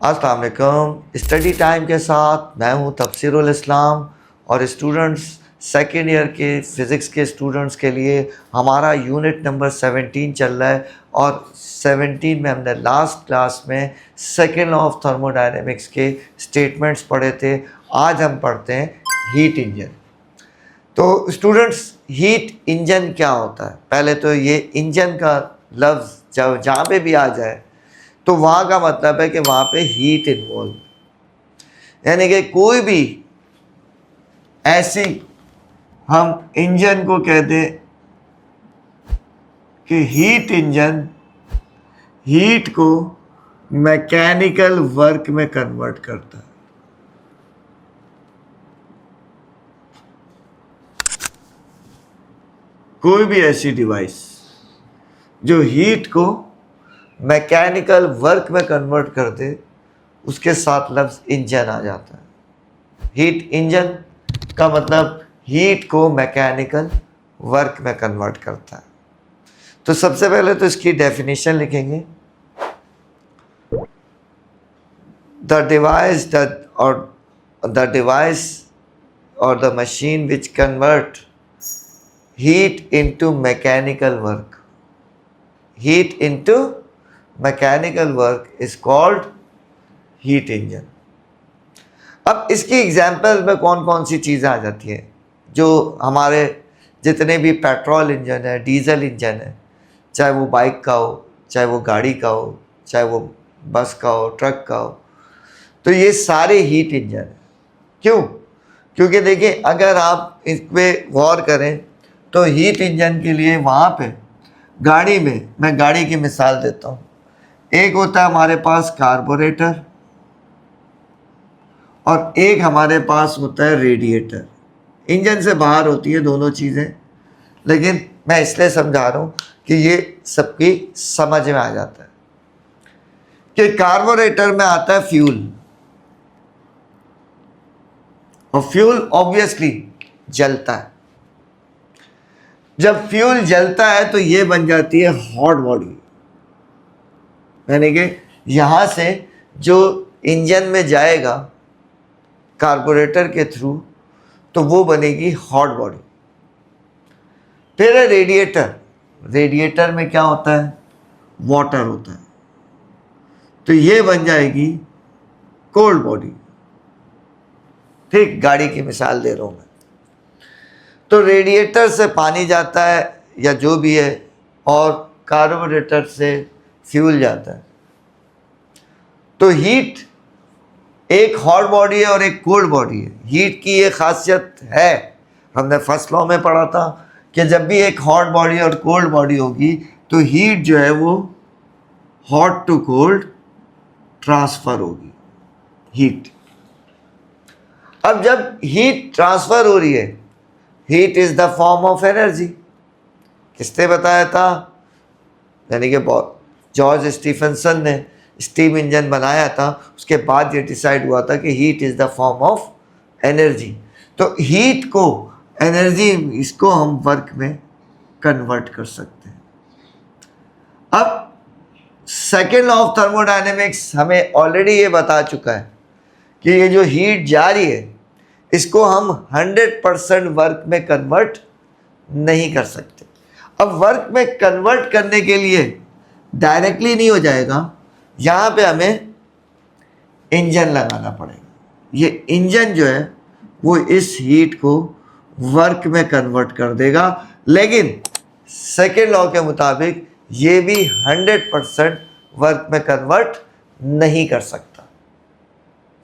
अस्सलाम वालेकुम। Study time के साथ मैं हूं तफसीरुल इस्लाम और स्टूडेंट्स सेकेंड ईयर के फ़िज़िक्स के स्टूडेंट्स के लिए हमारा यूनिट नंबर 17 चल रहा है और 17 में हमने लास्ट क्लास में सेकेंड लॉ ऑफ थर्मोडायनेमिक्स के स्टेटमेंट्स पढ़े थे। आज हम पढ़ते हैं हीट इंजन। तो स्टूडेंट्स, हीट इंजन क्या होता है? पहले तो ये इंजन का लफ्ज़ जब जहाँ पे भी आ जाए तो वहाँ का मतलब है कि वहाँ पे हीट इन्वॉल्व, यानी कि कोई भी ऐसी हम इंजन को कहते हैं कि हीट इंजन हीट को मैकेनिकल वर्क में कन्वर्ट करता है। कोई भी ऐसी डिवाइस जो हीट को मैकेनिकल वर्क में कन्वर्ट कर दे, उसके साथ लफ्ज़ इंजन आ जाता है। हीट इंजन का मतलब हीट को मैकेनिकल वर्क में कन्वर्ट करता है। तो सबसे पहले तो इसकी डेफिनेशन लिखेंगे। द डिवाइस और the machine which convert heat into mechanical work, heat into mechanical work is called heat engine. अब इसकी एग्जाम्पल में कौन कौन सी चीज़ें आ जाती हैं? जो हमारे जितने भी पेट्रोल इंजन है, डीजल इंजन है, चाहे वो बाइक का हो, चाहे वो गाड़ी का हो, चाहे वो बस का हो, ट्रक का हो, तो ये सारे हीट इंजन हैं। क्यों? क्योंकि देखिए, अगर आप इस पर गौर करें तो हीट इंजन के लिए वहाँ पे गाड़ी में, मैं गाड़ी की मिसाल देता हूँ, एक होता है हमारे पास कार्बोरेटर और एक हमारे पास होता है रेडिएटर। इंजन से बाहर होती है दोनों चीज़ें, लेकिन मैं इसलिए समझा रहा हूँ कि ये सबकी समझ में आ जाता है कि कार्बोरेटर में आता है फ्यूल, और फ्यूल ऑब्वियसली जलता है। जब फ्यूल जलता है तो ये बन जाती है हॉट बॉडी, यानी कि यहाँ से जो इंजन में जाएगा कार्बोरेटर के थ्रू, तो वो बनेगी हॉट बॉडी। फिर है रेडिएटर। रेडिएटर में क्या होता है? वाटर होता है, तो ये बन जाएगी कोल्ड बॉडी। ठीक, गाड़ी की मिसाल दे रहा हूँ मैं। तो रेडिएटर से पानी जाता है या जो भी है, और कार्बोरेटर से फ्यूल जाता है। तो हीट एक हॉट बॉडी है और एक कोल्ड बॉडी है। हीट की ये खासियत है, हमने फर्स्ट लॉ में पढ़ा था कि जब भी एक हॉट बॉडी और कोल्ड बॉडी होगी तो हीट जो है वो हॉट टू कोल्ड ट्रांसफ़र होगी, हीट। अब जब हीट ट्रांसफ़र हो रही है, heat is the form of energy. किसने बताया था? यानी कि जॉर्ज स्टीफनसन ने स्टीम इंजन बनाया था, उसके बाद ये डिसाइड हुआ था कि heat is the form of energy. तो हीट को एनर्जी, इसको हम वर्क में कन्वर्ट कर सकते हैं। अब सेकेंड लॉ ऑफ थर्मोडायनेमिक्स हमें ऑलरेडी ये बता चुका है कि ये जो हीट जा रही है, इसको हम 100% वर्क में कन्वर्ट नहीं कर सकते। अब वर्क में कन्वर्ट करने के लिए डायरेक्टली नहीं हो जाएगा, यहाँ पे हमें इंजन लगाना पड़ेगा। ये इंजन जो है वो इस हीट को वर्क में कन्वर्ट कर देगा, लेकिन सेकेंड लॉ के मुताबिक ये भी 100% वर्क में कन्वर्ट नहीं कर सकता।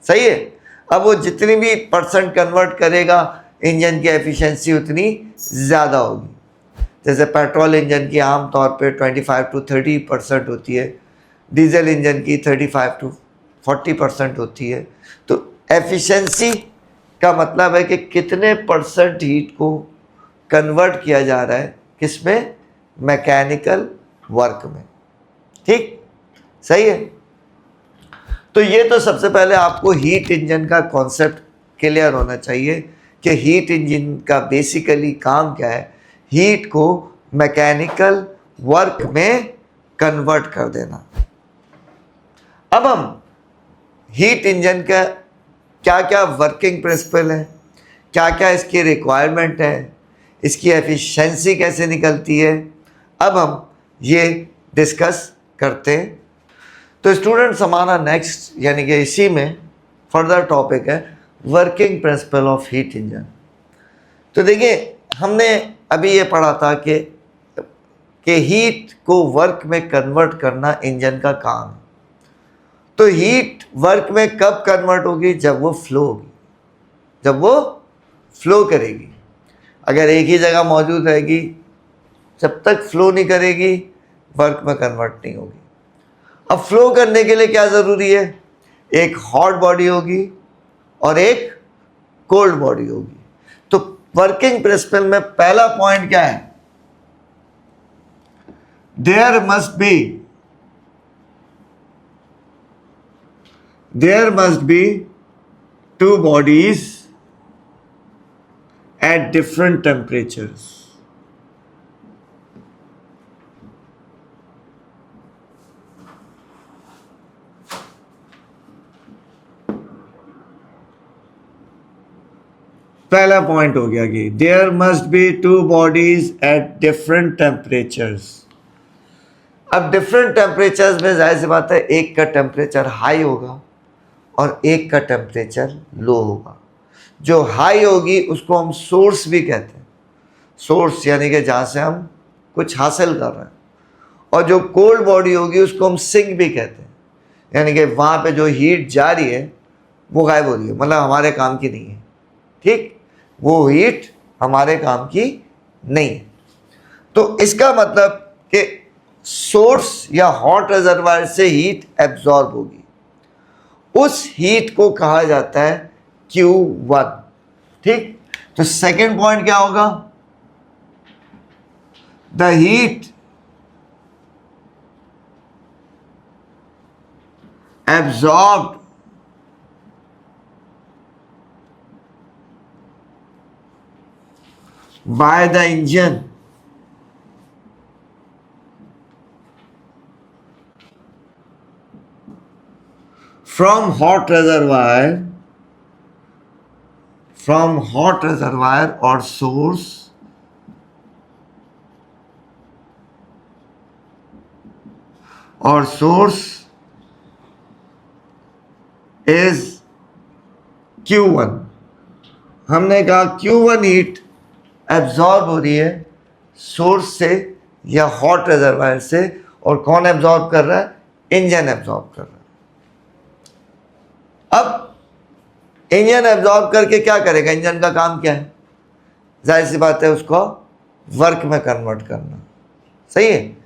सही है? अब वो जितनी भी परसेंट कन्वर्ट करेगा, इंजन की एफिशिएंसी उतनी ज़्यादा होगी। जैसे पेट्रोल इंजन की आम तौर पे 25 to 30% होती है, डीजल इंजन की 35 to 40% होती है। तो एफिशिएंसी का मतलब है कि कितने परसेंट हीट को कन्वर्ट किया जा रहा है, किसमें? मैकेनिकल वर्क में। ठीक, सही है? तो ये तो सबसे पहले आपको हीट इंजन का कॉन्सेप्ट क्लियर होना चाहिए कि हीट इंजन का बेसिकली काम क्या है। हीट को मैकेनिकल वर्क में कन्वर्ट कर देना। अब हम हीट इंजन का क्या क्या वर्किंग प्रिंसिपल है, क्या क्या इसकी रिक्वायरमेंट है, इसकी एफिशिएंसी कैसे निकलती है, अब हम ये डिस्कस करते हैं। तो स्टूडेंट्स, हमारा नेक्स्ट यानी कि इसी में फर्दर टॉपिक है working principle of heat engine. तो देखिए, हमने अभी ये पढ़ा था कि हीट को वर्क में कन्वर्ट करना इंजन का काम है। तो हीट वर्क में कब कन्वर्ट होगी? जब वो फ्लो होगी, जब वो फ्लो करेगी। अगर एक ही जगह मौजूद रहेगी, जब तक फ्लो नहीं करेगी, वर्क में कन्वर्ट नहीं होगी। अब फ्लो करने के लिए क्या ज़रूरी है? एक हॉट बॉडी होगी और एक कोल्ड बॉडी होगी। तो वर्किंग प्रिंसिपल में पहला पॉइंट क्या है? There must be two bodies at different temperatures. पहला पॉइंट हो गया कि there must be two bodies at different temperatures. अब डिफरेंट टेम्परेचर्स में जाहिर सी बात है, एक का टेम्परेचर हाई होगा और एक का टेम्परेचर लो होगा। जो हाई होगी उसको हम सोर्स भी कहते हैं, सोर्स यानी कि जहाँ से हम कुछ हासिल कर रहे हैं। और जो कोल्ड बॉडी होगी उसको हम सिंक भी कहते हैं, यानी कि वहाँ पे जो हीट जा रही है वो गायब हो रही है, मतलब हमारे काम की नहीं है। ठीक, वो हीट हमारे काम की नहीं है। तो इसका मतलब कि सोर्स या हॉट रिजर्वायर से हीट एब्जॉर्ब होगी, उस हीट को कहा जाता है Q1। ठीक, तो सेकंड पॉइंट क्या होगा? The heat absorbed by the engine from hot reservoir or source is Q1। हमने कहा Q1 हीट एब्जॉर्ब हो रही है सोर्स से या हॉट रिजर्वायर से, और कौन एब्जॉर्ब कर रहा है? इंजन एब्जॉर्ब कर रहा है। अब इंजन एब्जॉर्ब करके क्या करेगा? इंजन का काम क्या है? जाहिर सी बात है, उसको वर्क में कन्वर्ट करना। सही है।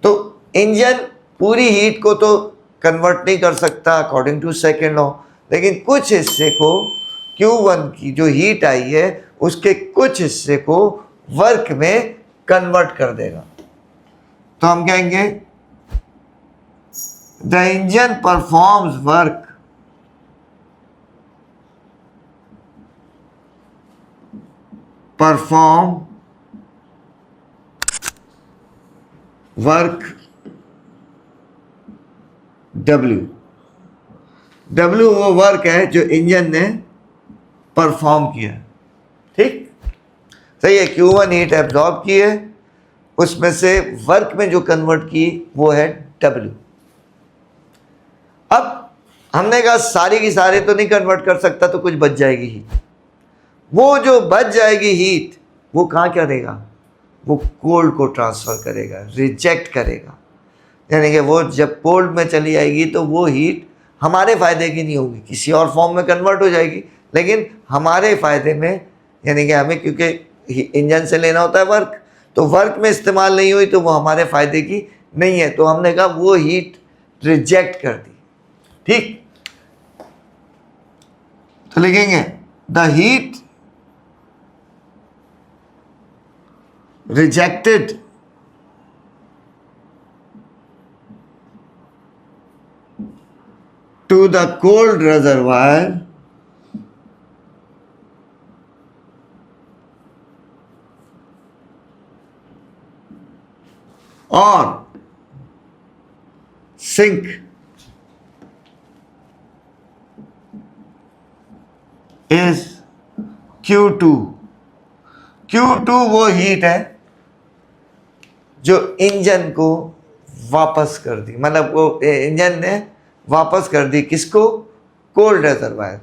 तो इंजन पूरी हीट को तो कन्वर्ट नहीं कर सकता अकॉर्डिंग टू सेकेंड लॉ, लेकिन कुछ हिस्से को, Q1 की जो हीट आई है उसके कुछ हिस्से को वर्क में कन्वर्ट कर देगा। तो हम कहेंगे the engine performs work W वो वर्क है जो इंजन ने परफॉर्म किया। ठीक, सही है। Q1 हीट एब्जॉर्ब की है, उसमें से वर्क में जो कन्वर्ट की वो है W। अब हमने कहा सारी की सारी तो नहीं कन्वर्ट कर सकता, तो कुछ बच जाएगी हीट। वो जो बच जाएगी हीट वो कहाँ करेगा? वो कोल्ड को ट्रांसफ़र करेगा, रिजेक्ट करेगा। यानी कि वो जब कोल्ड में चली आएगी तो वो हीट हमारे फ़ायदे की नहीं होगी, किसी और फॉर्म में कन्वर्ट हो जाएगी, लेकिन हमारे फ़ायदे में, यानी कि हमें क्योंकि इंजन से लेना होता है वर्क, तो वर्क में इस्तेमाल नहीं हुई तो वो हमारे फ़ायदे की नहीं है। तो हमने कहा वो हीट रिजेक्ट कर दी। ठीक, तो लिखेंगे the heat rejected to the cold reservoir or sink is Q2। Q2 वो हीट है जो इंजन को वापस कर दी, मतलब वो इंजन ने वापस कर दी किसको, कोल्ड रिजर्वायर।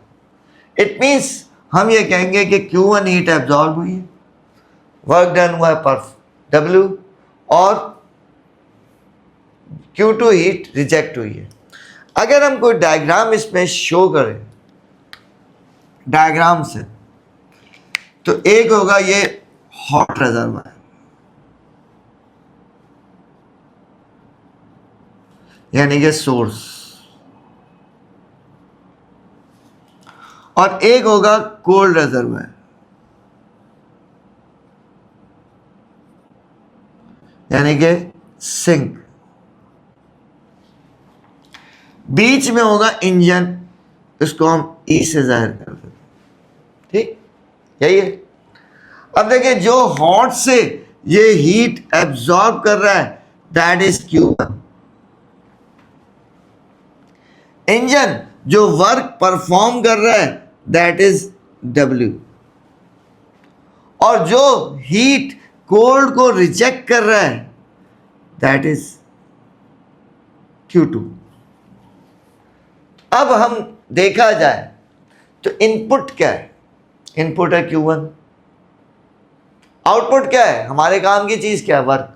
इट मीन्स हम ये कहेंगे कि Q1 हीट एब्जॉर्ब हुई है, वर्क डन हुआ है पर W, और Q2 हीट रिजेक्ट हुई है। अगर हम कोई डायग्राम इसमें शो करें डायग्राम से, तो एक होगा ये हॉट रिजर्वायर, यानी कि सोर्स, और एक होगा कोल्ड रिजर्वायर, यानी कि सिंक। बीच में होगा इंजन, इसको हम ई से जाहिर कर देते हैं, ठीक, यही है। अब देखिए जो हॉट से ये हीट एब्जॉर्ब कर रहा है दैट इज Q1। इंजन जो वर्क परफॉर्म कर रहा है दैट इज W, और जो हीट कोल्ड को रिजेक्ट कर रहा है दैट इज Q2। अब हम देखा जाए तो इनपुट क्या है, इनपुट है Q1, आउटपुट क्या है, हमारे काम की चीज क्या है, वर्क।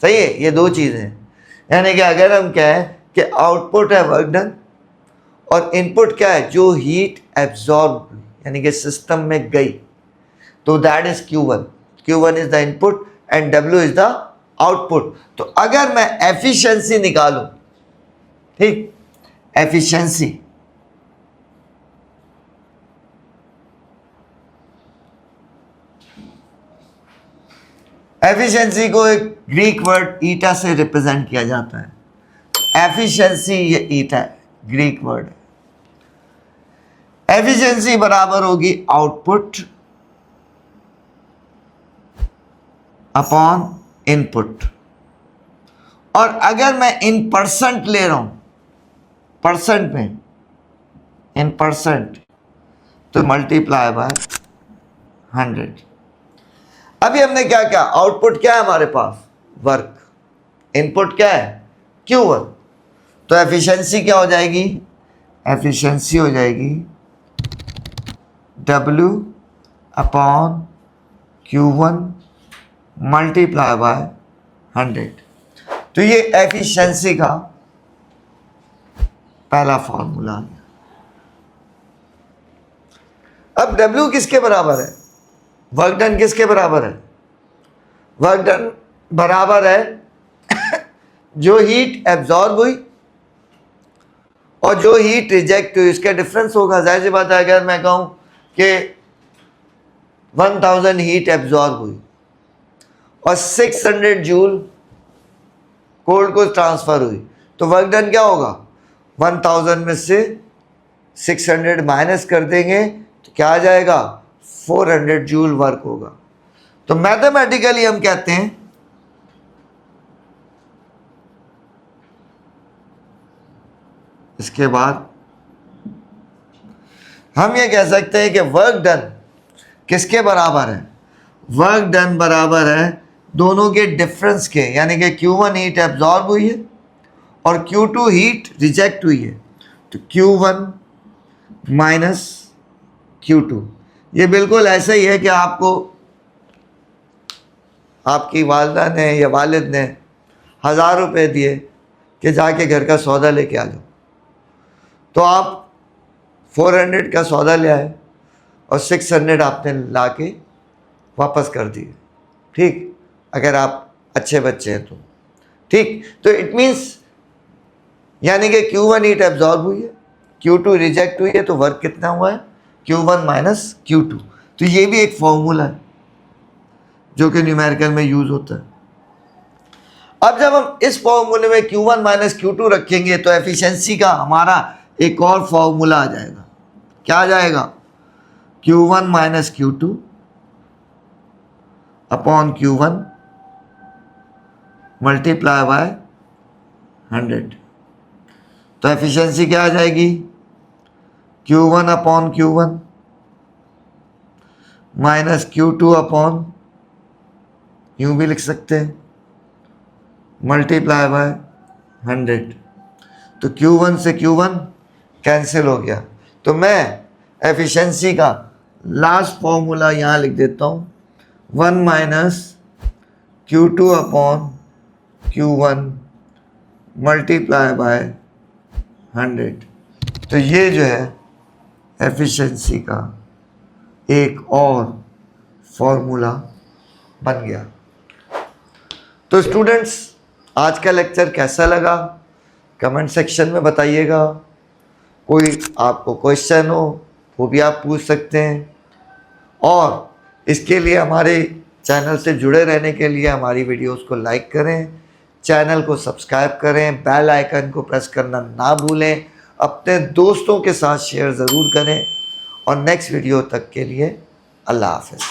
सही है, ये दो चीजें हैं। यानी कि अगर हम कहें कि आउटपुट है वर्क डन, और इनपुट क्या है, जो हीट एब्जॉर्ब यानी कि सिस्टम में गई, तो that is Q1। Q1 is the input and W is the output. तो अगर मैं एफिशिएंसी निकालूं, ठीक, एफिशिएंसी, एफिशिएंसी को एक ग्रीक वर्ड ईटा से रिप्रेजेंट किया जाता है। एफिशिएंसी ये ईटा है, ग्रीक वर्ड है। एफिशिएंसी बराबर होगी आउटपुट अपॉन इनपुट, और अगर मैं इन परसेंट ले रहा हूं, परसेंट में, इन परसेंट, तो मल्टीप्लाई बाय 100। अभी हमने क्या क्या, आउटपुट क्या है हमारे पास, वर्क, इनपुट क्या है Q1, तो एफिशिएंसी क्या हो जाएगी, एफिशिएंसी हो जाएगी W upon Q1 multiply by 100। तो ये एफिशिएंसी का पहला फॉर्मूला आ गया। अब W किसके बराबर है, वर्क डन किसके बराबर है, वर्क डन बराबर है जो हीट एब्जॉर्ब हुई और जो हीट रिजेक्ट हुई, इसका डिफरेंस होगा। जाहिर सी बात है, अगर मैं कहूं कि 1000 हीट एब्जॉर्ब हुई और 600 जूल कोल्ड को ट्रांसफर हुई, तो वर्क डन क्या होगा, 1000 में से 600 माइनस कर देंगे तो क्या आ जाएगा, 400 जूल वर्क होगा। तो मैथमेटिकली हम कहते हैं इसके बाद हम ये कह सकते हैं कि वर्क डन किसके बराबर है, वर्क डन बराबर है दोनों के डिफरेंस के, यानी कि Q1 हीट एब्जॉर्ब हुई है और Q2 हीट रिजेक्ट हुई है, तो Q1 माइनस Q2। ये बिल्कुल ऐसा ही है कि आपको आपकी वालदा ने या वालिद ने 1000 रुपये दिए कि जाके घर का सौदा लेके आ जाओ, तो आप 400 का सौदा ले आए और 600 आपने ला के वापस कर दिए, ठीक, अगर आप अच्छे बच्चे हैं तो, ठीक। तो इट मीन्स यानी कि Q1 हीट एब्जॉर्ब हुई है, Q2 रिजेक्ट हुई है, तो वर्क कितना हुआ है, Q1 माइनस Q2। तो ये भी एक फॉर्मूला है जो कि न्यूमेरिकल में यूज होता है। अब जब हम इस फॉर्मूले में Q1 माइनस Q2 रखेंगे तो एफिशिएंसी का हमारा एक और फॉर्मूला आ जाएगा। क्या आ जाएगा, Q1 minus Q2 upon Q1 multiply by 100। तो एफिशिएंसी क्या आ जाएगी, Q1 upon Q1 minus Q2 upon, यूँ भी लिख सकते हैं, मल्टीप्लाई बाय 100। तो Q1 से Q1 कैंसिल हो गया। तो मैं एफिशिएंसी का लास्ट फॉर्मूला यहाँ लिख देता हूँ, 1 minus Q2 upon Q1 multiply by 100। तो ये जो है एफिशिएंसी का एक और फॉर्मूला बन गया। तो स्टूडेंट्स, आज का लेक्चर कैसा लगा कमेंट सेक्शन में बताइएगा। कोई आपको क्वेश्चन हो वो भी आप पूछ सकते हैं, और इसके लिए हमारे चैनल से जुड़े रहने के लिए हमारी वीडियोस को लाइक करें, चैनल को सब्सक्राइब करें, बेल आइकन को प्रेस करना ना भूलें, अपने दोस्तों के साथ शेयर ज़रूर करें। और नेक्स्ट वीडियो तक के लिए अल्लाह हाफ़िज़।